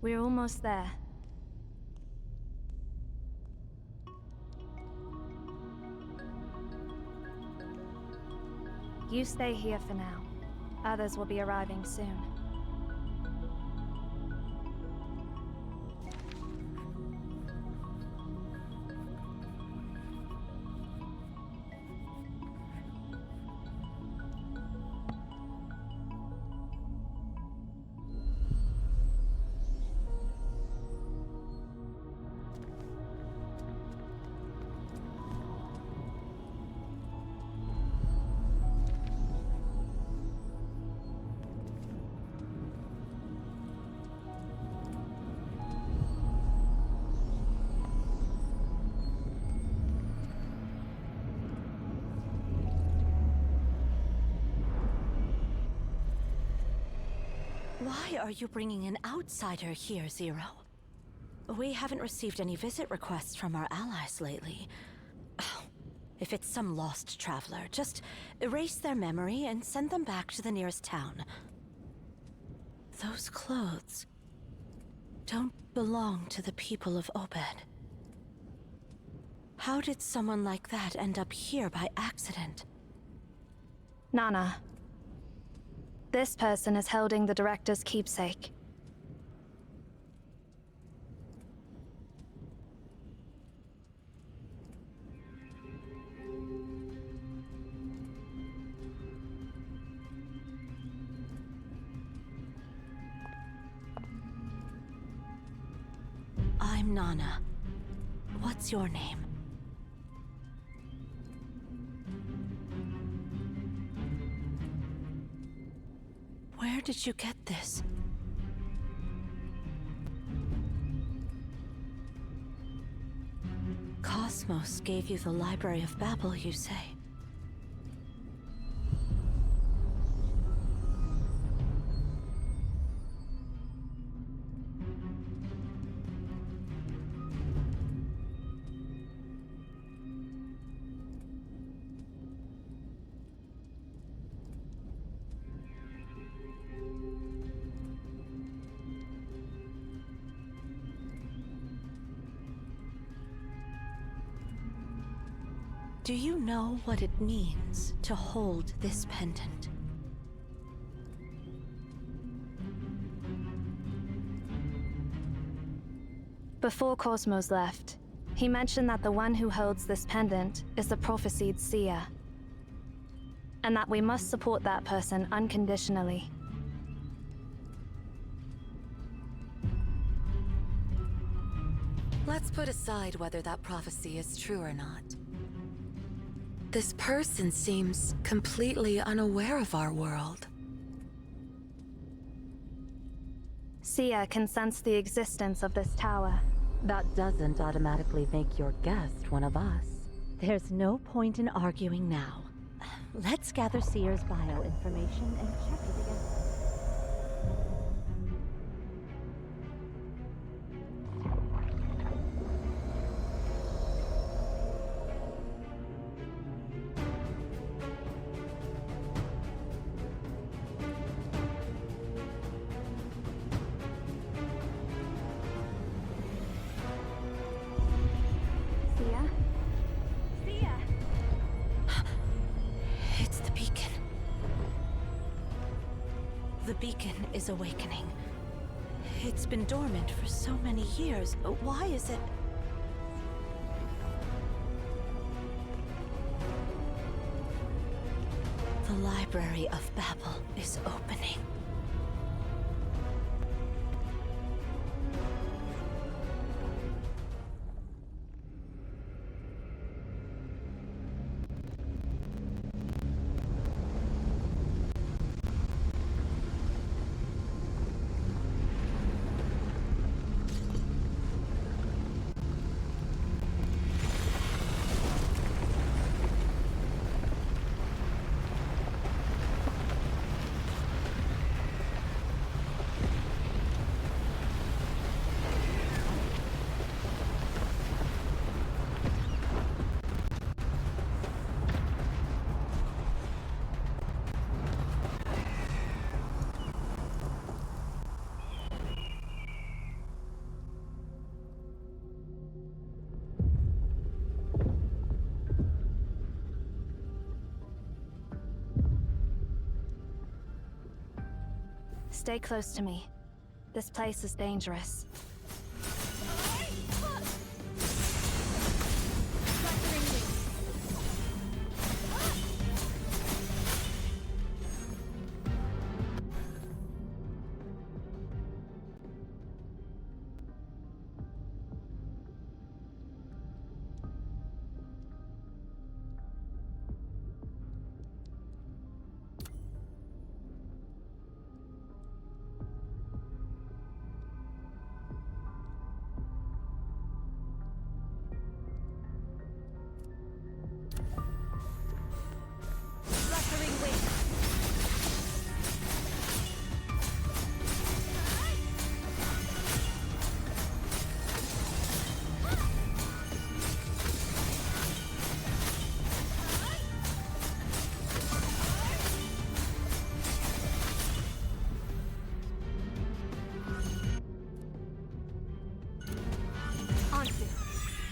We're almost there. You stay here for now. Others will be arriving soon. Why are you bringing an outsider here, Zero? We haven't received any visit requests from our allies lately. Oh, if it's some lost traveler, just erase their memory and send them back to the nearest town. Those clothes don't belong to the people of Obed. How did someone like that end up here by accident? Nana. This person is holding the director's keepsake. I'm Nana. What's your name? Where did you get this? Cosmos gave you the Library of Babel, you say? Do you know what it means to hold this pendant? Before Cosmos left, he mentioned that the one who holds this pendant is the prophesied seer, and that we must support that person unconditionally. Let's put aside whether that prophecy is true or not. This person seems completely unaware of our world. Seer can sense the existence of this tower. That doesn't automatically make your guest one of us. There's no point in arguing now. Let's gather Seer's bio information and check it against... The beacon is awakening. It's been dormant for so many years. Why is it... The Library of Babel is opening. Stay close to me. This place is dangerous.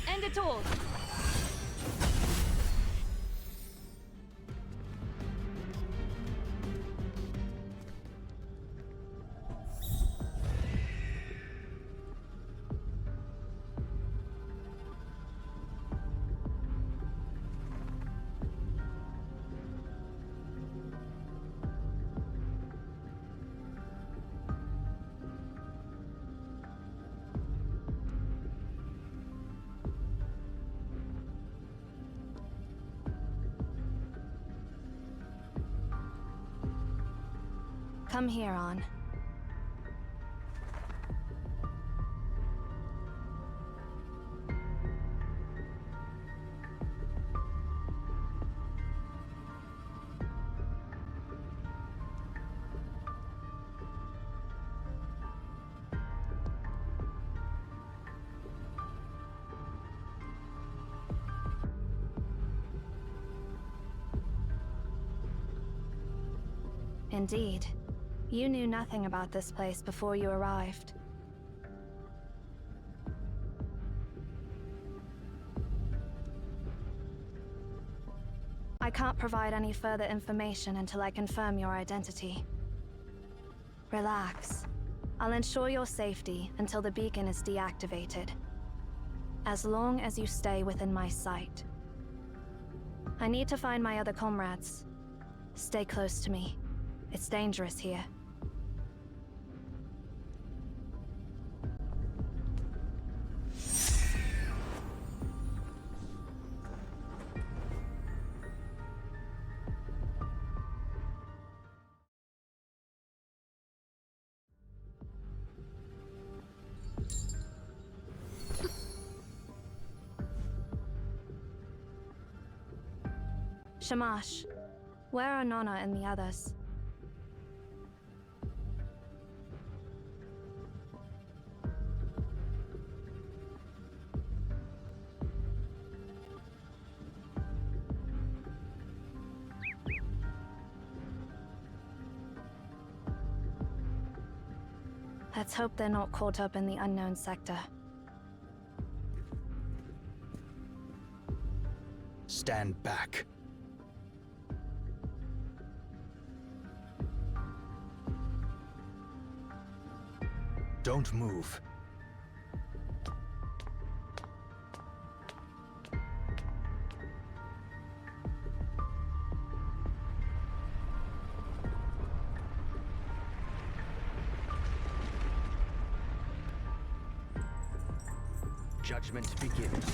End it all! Come here, On. Indeed. You knew nothing about this place before you arrived. I can't provide any further information until I confirm your identity. Relax. I'll ensure your safety until the beacon is deactivated. As long as you stay within my sight. I need to find my other comrades. Stay close to me. It's dangerous here. Shamash, where are Nona and the others? Let's hope they're not caught up in the unknown sector. Stand back. Don't move. Judgment begins.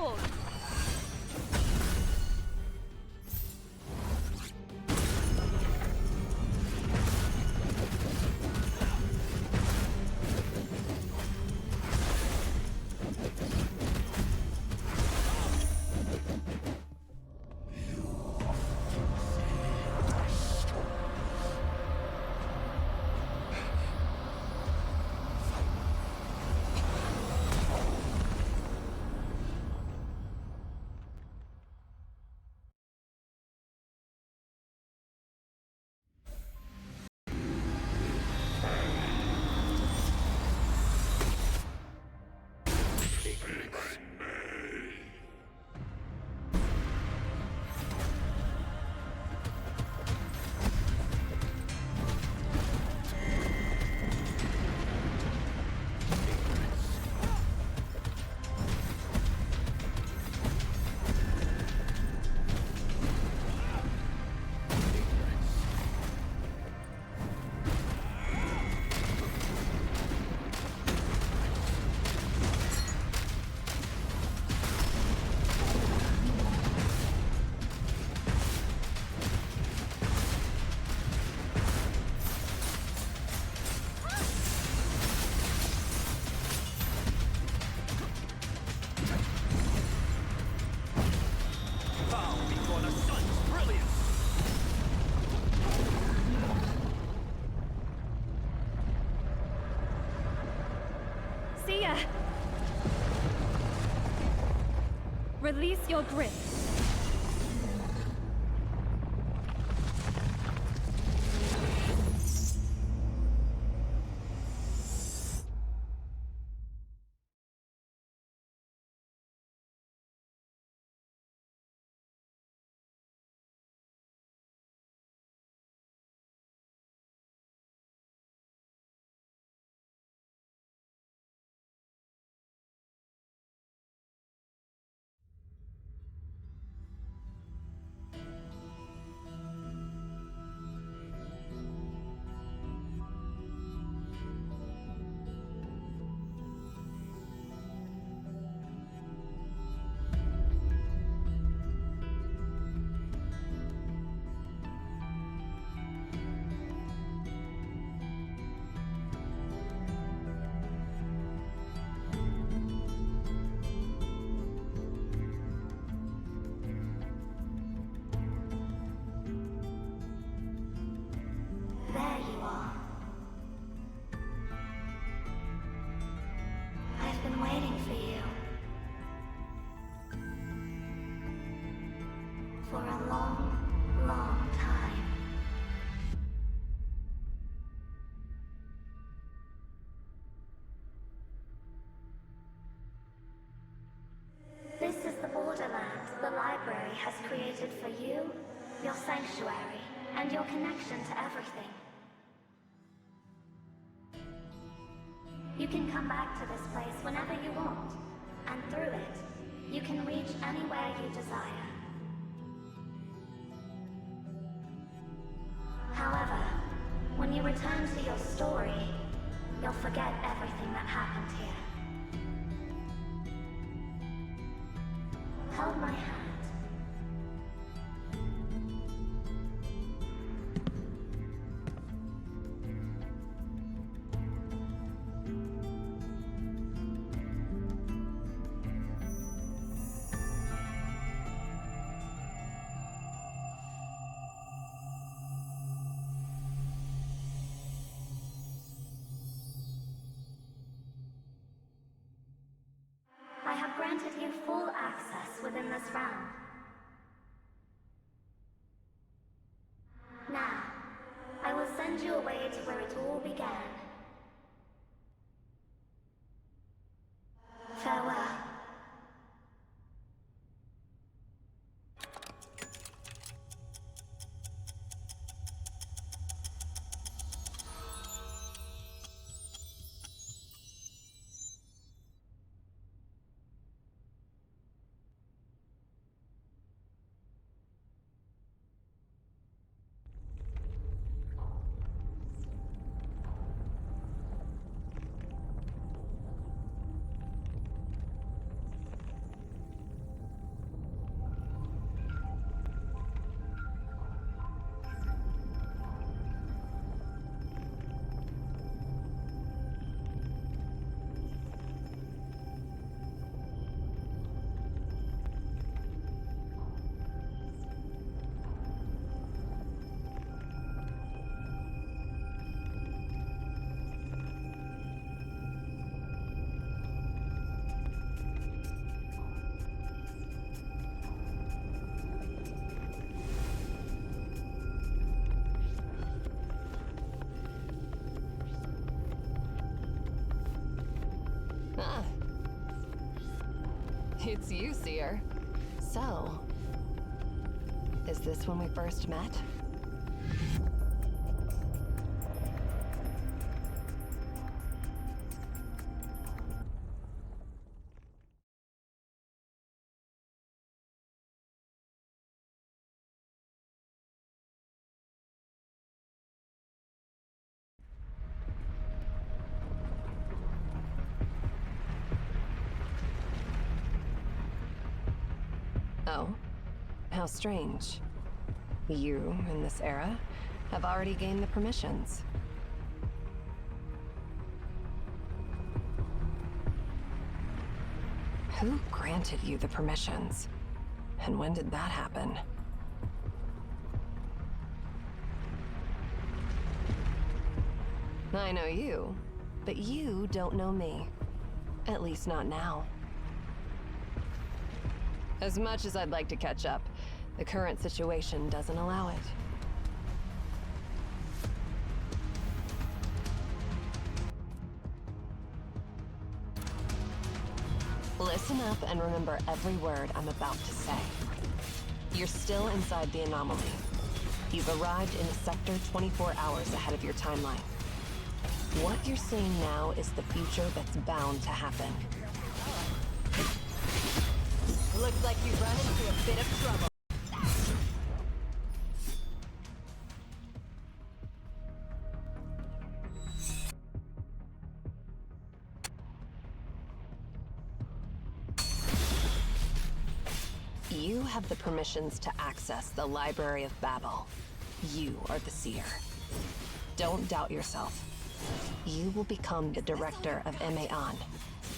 sword! Release your grip. There you are. I've been waiting for you. For a long, long time. This is the borderland the library has created for you, your sanctuary, and your connection to everything. You can come back to this place whenever you want, and through it, you can reach anywhere you desire. However, when you return to your story, you'll forget everything that happened here. Hold my hand. I have granted you full access within this realm. Now, I will send you away to where it all began. Farewell. It's you, Seer. So, is this when we first met? Oh? How strange. You, in this era, have already gained the permissions. Who granted you the permissions? And when did that happen? I know you, but you don't know me. At least not now. As much as I'd like to catch up, the current situation doesn't allow it. Listen up and remember every word I'm about to say. You're still inside the anomaly. You've arrived in a sector 24 hours ahead of your timeline. What you're seeing now is the future that's bound to happen. Looks like you've run into a bit of trouble. You have the permissions to access the Library of Babel. You are the Seer. Don't doubt yourself. You will become the director of MAON,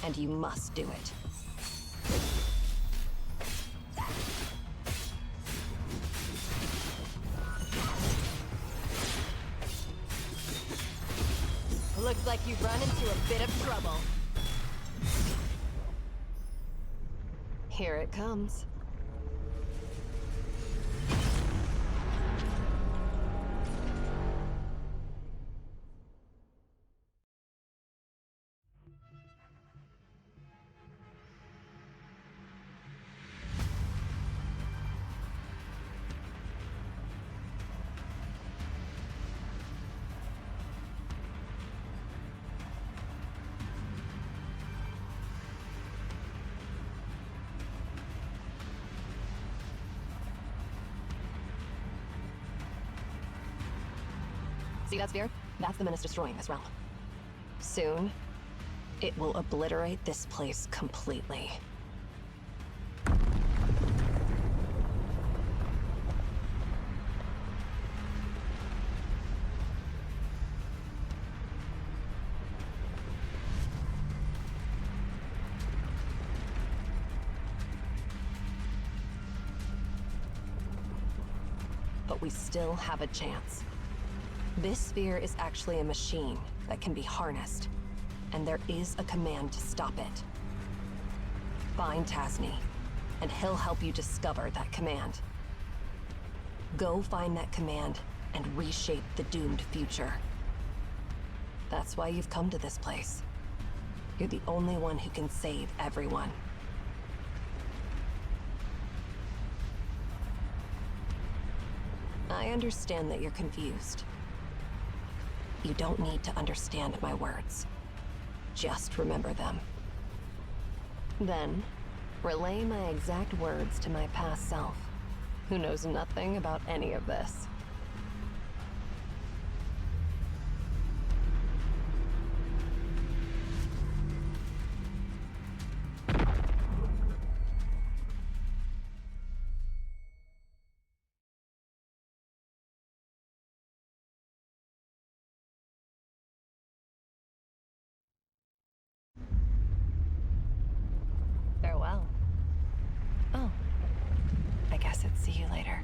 and you must do it. Looks like you've run into a bit of trouble. Here it comes. See that sphere? That's the menace destroying this realm. Soon, it will obliterate this place completely. But we still have a chance. This sphere is actually a machine that can be harnessed, and there is a command to stop it. Find Tasni, and he'll help you discover that command. Go find that command and reshape the doomed future. That's why you've come to this place. You're the only one who can save everyone. I understand that you're confused. You don't need to understand my words. Just remember them. Then, relay my exact words to my past self, who knows nothing about any of this. Farewell. Oh, I guess it's see you later.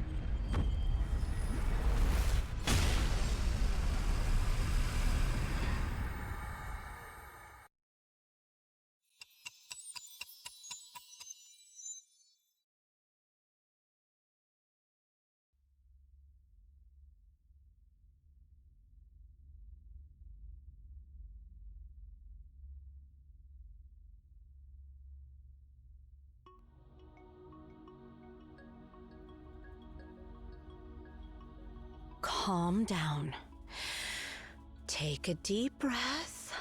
calm down. Take a deep breath.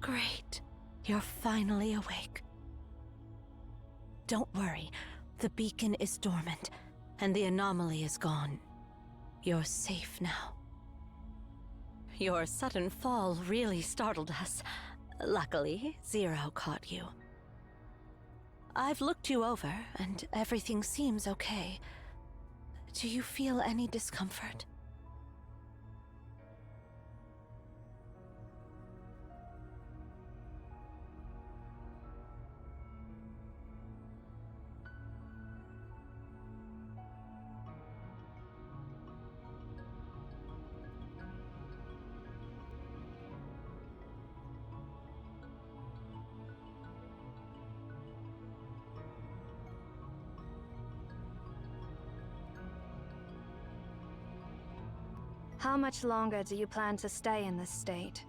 Great. You're finally awake. Don't worry. The beacon is dormant, and the anomaly is gone. You're safe now. Your sudden fall really startled us. Luckily, Zero caught you. I've looked you over, and everything seems okay. Do you feel any discomfort? How much longer do you plan to stay in this state?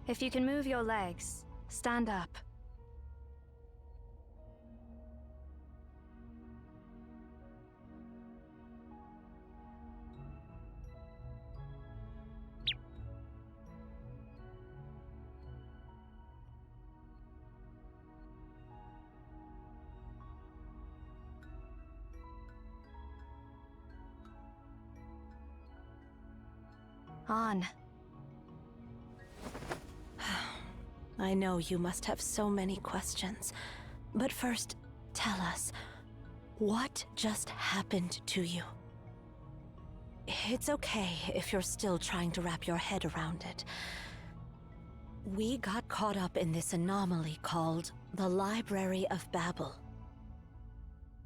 If you can move your legs, stand up. On. I know you must have so many questions, but first, tell us, what just happened to you? It's okay if you're still trying to wrap your head around it. We got caught up in this anomaly called the Library of Babel.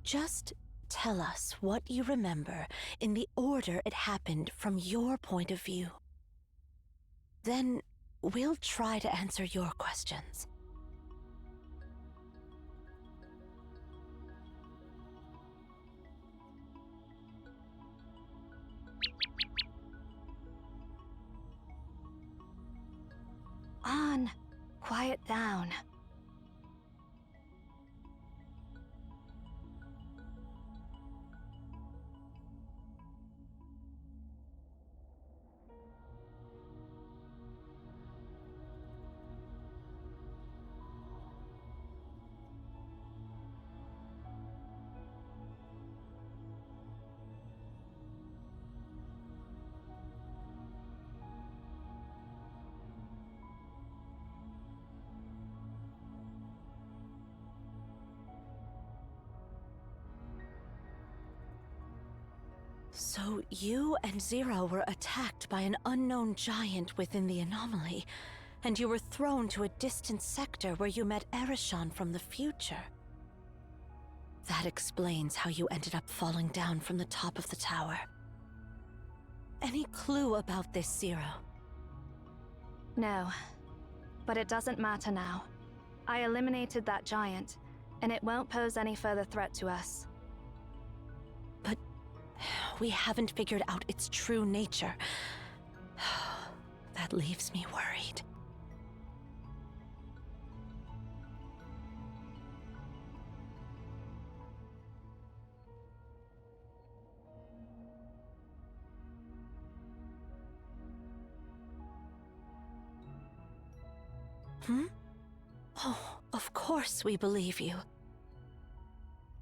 Just tell us what you remember in the order it happened from your point of view. Then we'll try to answer your questions. On. Quiet down. So you and Zero were attacked by an unknown giant within the anomaly, and you were thrown to a distant sector where you met Erishon from the future. That explains how you ended up falling down from the top of the tower. Any clue about this, Zero? No. But it doesn't matter now. I eliminated that giant, and it won't pose any further threat to us. But we haven't figured out its true nature. That leaves me worried. Oh, of course we believe you.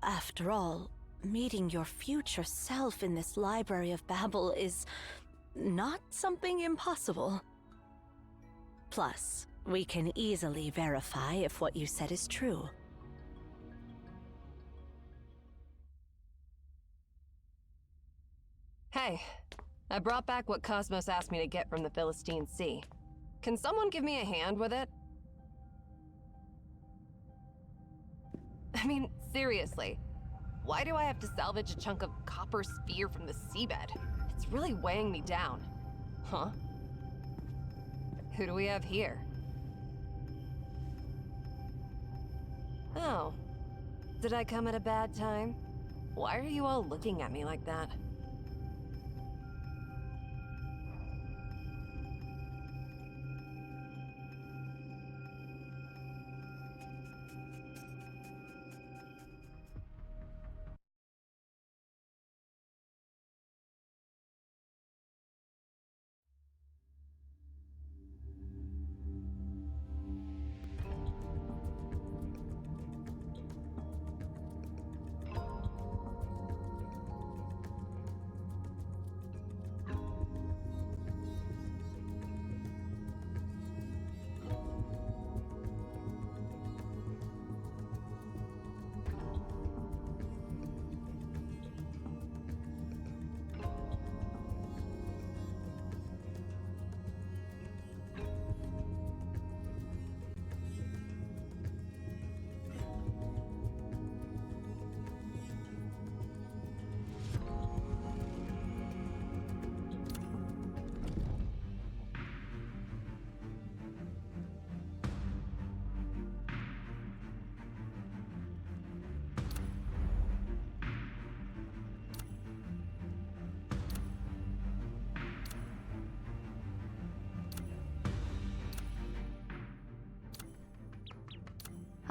After all, meeting your future self in this Library of Babel is not something impossible. Plus, we can easily verify if what you said is true. Hey, I brought back what Cosmos asked me to get from the Philistine Sea. Can someone give me a hand with it? I mean, seriously. Why do I have to salvage a chunk of copper sphere from the seabed? It's really weighing me down. Huh? Who do we have here? Oh. Did I come at a bad time? Why are you all looking at me like that?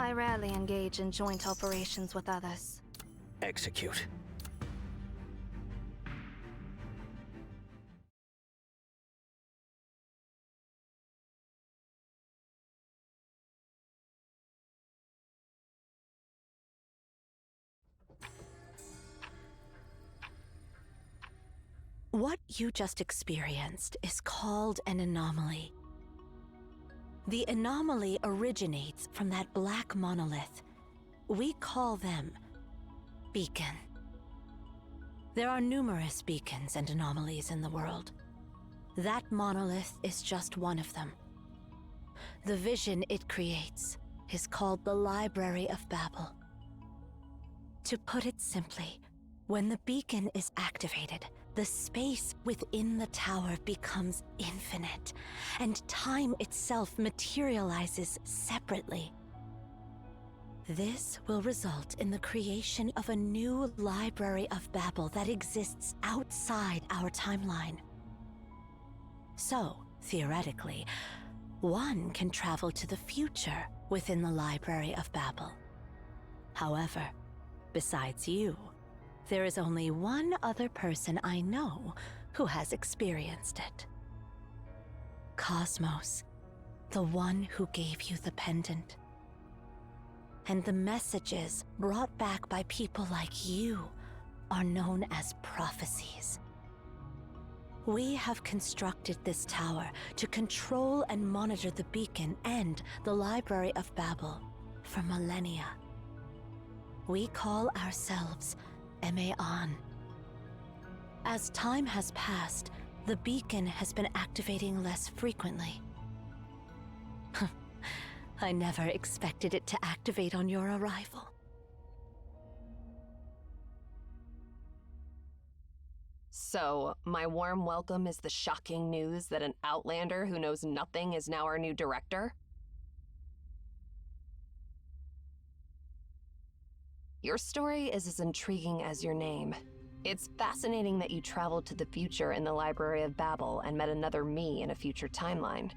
I rarely engage in joint operations with others. Execute. What you just experienced is called an anomaly. The anomaly originates from that black monolith. We call them beacon. There are numerous beacons and anomalies in the world. That monolith is just one of them. The vision it creates is called the Library of Babel. To put it simply, when the beacon is activated, the space within the tower becomes infinite, and time itself materializes separately. This will result in the creation of a new Library of Babel that exists outside our timeline. So, theoretically, one can travel to the future within the Library of Babel. However, besides you, there is only one other person I know who has experienced it. Cosmos, the one who gave you the pendant. And the messages brought back by people like you are known as prophecies. We have constructed this tower to control and monitor the beacon and the Library of Babel for millennia. We call ourselves Pt.1. As time has passed, the beacon has been activating less frequently. I never expected it to activate on your arrival. So, my warm welcome is the shocking news that an outlander who knows nothing is now our new director? Your story is as intriguing as your name. It's fascinating that you traveled to the future in the Library of Babel and met another me in a future timeline.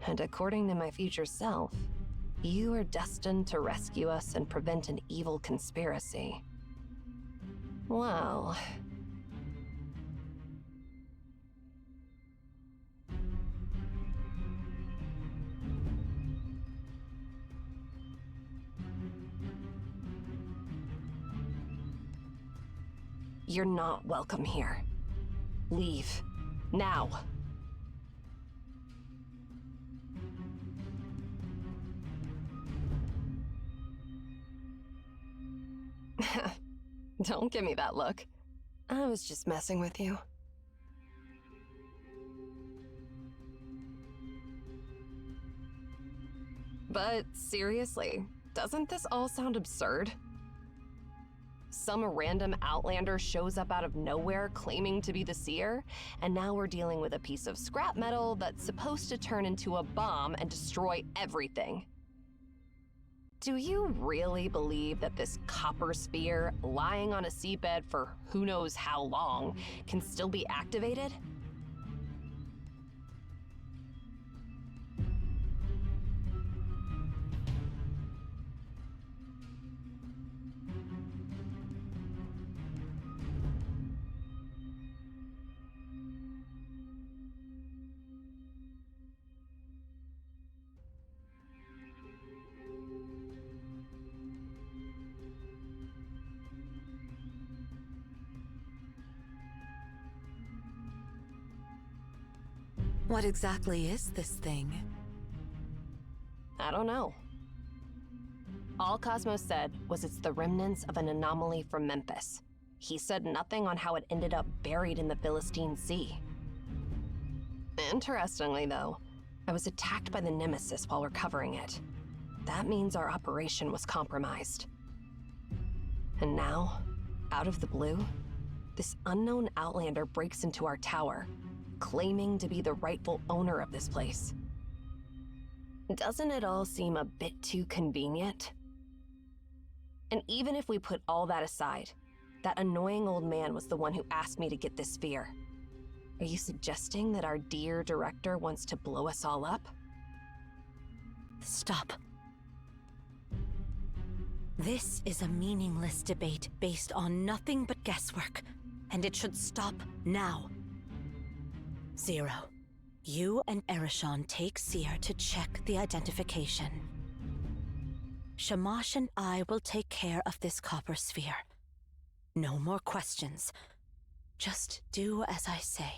And according to my future self, you are destined to rescue us and prevent an evil conspiracy. Well... You're not welcome here. Leave. Now. Don't give me that look. I was just messing with you. But seriously, doesn't this all sound absurd? Some random outlander shows up out of nowhere claiming to be the seer, and now we're dealing with a piece of scrap metal that's supposed to turn into a bomb and destroy everything. Do you really believe that this copper sphere, lying on a seabed for who knows how long, can still be activated? What exactly is this thing? I don't know. All Cosmos said was it's the remnants of an anomaly from Memphis. He said nothing on how it ended up buried in the Philistine Sea. Interestingly, though, I was attacked by the Nemesis while recovering it. That means our operation was compromised. And now, out of the blue, this unknown outlander breaks into our tower, claiming to be the rightful owner of this place. Doesn't it all seem a bit too convenient? And even if we put all that aside, that annoying old man was the one who asked me to get this sphere. Are you suggesting that our dear director wants to blow us all up? Stop. This is a meaningless debate based on nothing but guesswork, and it should stop now. Zero, you and Erishon take Seer to check the identification. Shamash and I will take care of this copper sphere. No more questions. Just do as I say.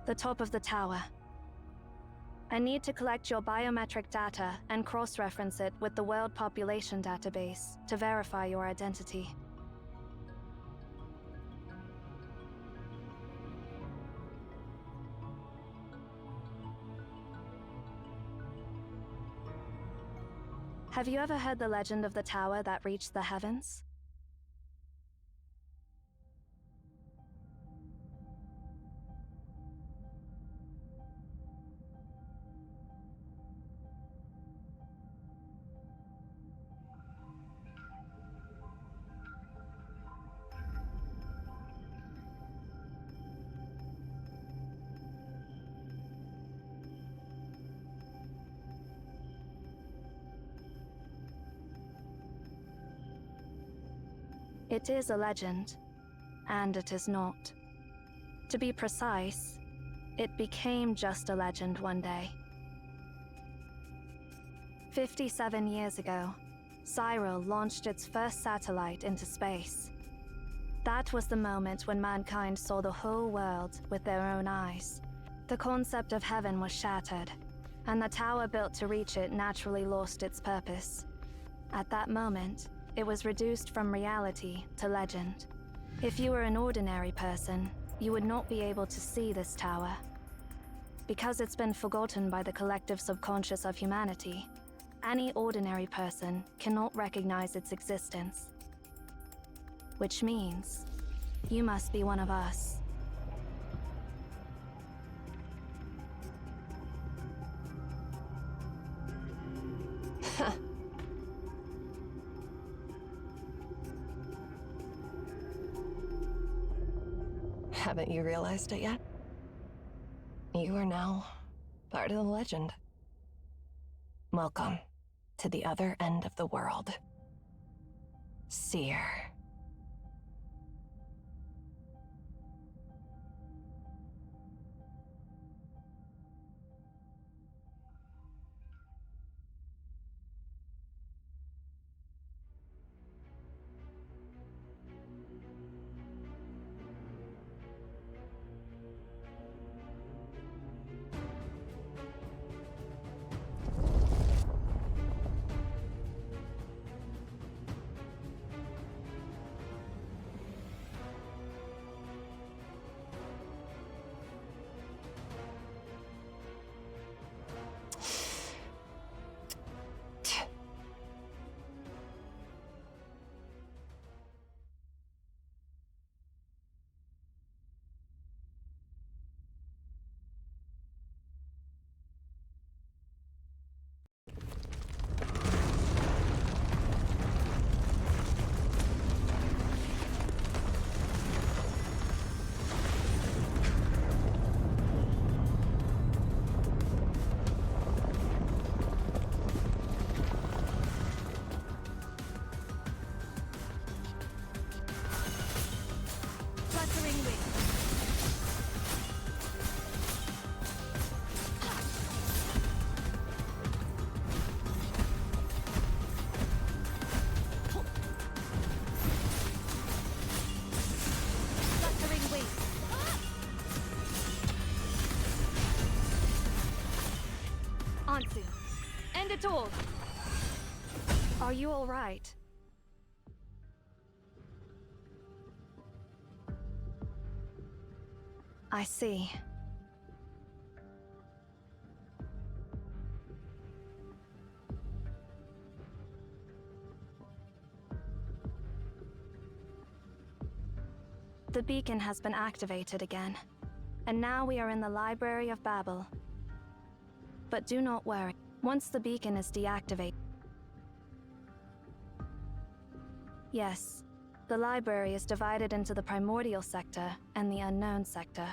The top of the tower. I need to collect your biometric data and cross-reference it with the World Population Database to verify your identity. Have you ever heard the legend of the tower that reached the heavens? It is a legend, and it is not. To be precise, it became just a legend one day. 57 years ago, Cyril launched its first satellite into space. That was the moment when mankind saw the whole world with their own eyes. The concept of heaven was shattered, and the tower built to reach it naturally lost its purpose. At that moment, it was reduced from reality to legend. If you were an ordinary person, you would not be able to see this tower. Because it's been forgotten by the collective subconscious of humanity, any ordinary person cannot recognize its existence. Which means, you must be one of us. Haven't you realized it yet? You are now part of the legend. Welcome to the other end of the world. Seer. Wuthering wing. Wuthering wing. Ansu, end it all. Are you all right? I see. The beacon has been activated again, and now we are in the Library of Babel. But do not worry, once the beacon is deactivated... Yes, the library is divided into the Primordial Sector and the Unknown Sector.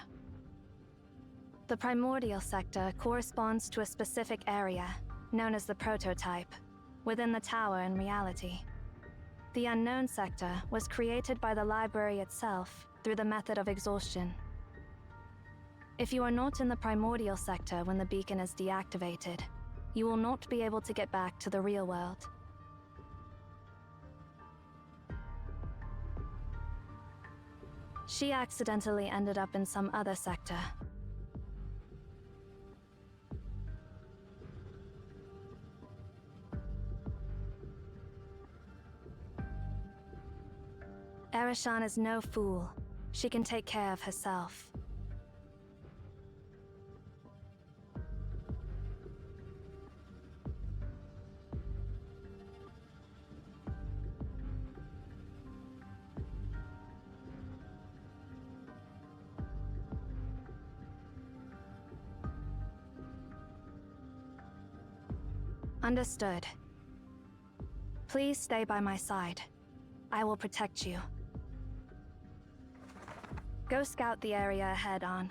The Primordial Sector corresponds to a specific area, known as the Prototype, within the tower in reality. The Unknown Sector was created by the library itself through the method of exhaustion. If you are not in the Primordial Sector when the beacon is deactivated, you will not be able to get back to the real world. She accidentally ended up in some other sector. Erishan is no fool. She can take care of herself. Understood. Please stay by my side. I will protect you. Go scout the area ahead, On.